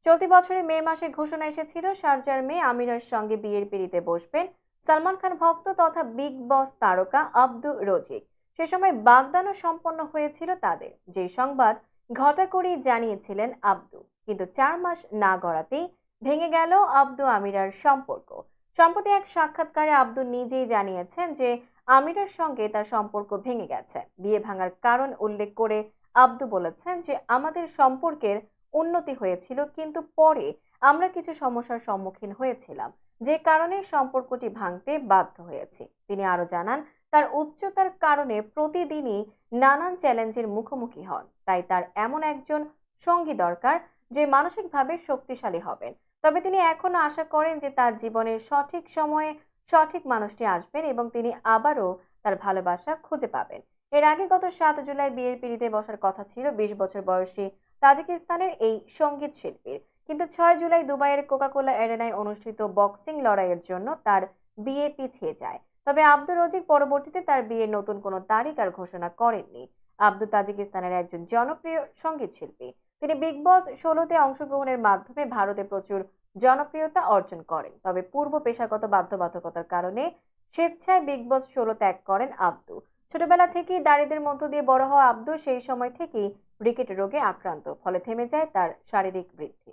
চলতি বছরের মে মাসে ঘোষণা এসেছিল শারজার মেয়ে আমিরার সঙ্গে বিয়ের পিঁড়িতে বসবেন সালমান খান ভক্ত তথা বিগ বস তারকা আব্দু রজিক। সে সময় বাগদানও সম্পন্ন হয়েছিল তাদের, যে সংবাদ ঘটা করেই জানিয়েছিলেন আব্দু। কিন্তু 4 মাস না গড়াতেই ভেঙে গেল আব্দু আমিরার সম্পর্ক। সম্প্রতি এক সাক্ষাৎকারে আব্দু নিজেই জানিয়েছেন যে আমিরার সঙ্গে তার সম্পর্ক ভেঙে গেছে। বিয়ে ভাঙার কারণ উল্লেখ করে আব্দু বলেছেন যে আমাদের সম্পর্কের উন্নতি হয়েছিল, কিন্তু পরে আমরা কিছু সমস্যার সম্মুখীন হয়েছিলাম, যে কারণে সম্পর্কটি ভাঙতে বাধ্য হয়েছি। তিনি আরো জানান, তার উচ্চতার কারণে প্রতিদিনই নানান চ্যালেঞ্জের মুখোমুখি হন, তাই তার এমন একজন সঙ্গী দরকার যে মানসিকভাবে শক্তিশালী হবেন। তবে তিনি এখনো আশা করেন যে তার জীবনের সঠিক সময়ে সঠিক মানুষটি আসবেন এবং তিনি আবারও তার ভালোবাসা খুঁজে পাবেন। এর আগে গত 7 জুলাই বিয়ের পিঁড়িতে বসার কথা ছিল 20 বছর বয়সী তাজিকিস্তানের এই সঙ্গীত শিল্পীর, কিন্তু 6 জুলাই দুবাইয়ের কোকাকোলা এরেনায় অনুষ্ঠিত বক্সিং লড়াইয়ের জন্য তার বিয়ে পিছিয়ে যায়। তবে আব্দুর রজিক পরবর্তীতে তার বিয়ের নতুন কোনো তারিখ আর ঘোষণা করেননি। আব্দু তাজিকিস্তানের একজন জনপ্রিয় সঙ্গীত শিল্পী। তিনি বিগ বস 16-তে অংশগ্রহণের মাধ্যমে ভারতে প্রচুর জনপ্রিয়তা অর্জন করেন। তবে পূর্ব পেশাগত বাধ্যবাধকতার কারণে স্বেচ্ছায় বিগ বস 16 ত্যাগ করেন আব্দু। ছোটবেলা থেকেই দারিদ্র্যের মধ্য দিয়ে বড় হওয়া আব্দু সেই সময় থেকেই রিকেট রোগে আক্রান্ত, ফলে থেমে যায় তার শারীরিক বৃদ্ধি।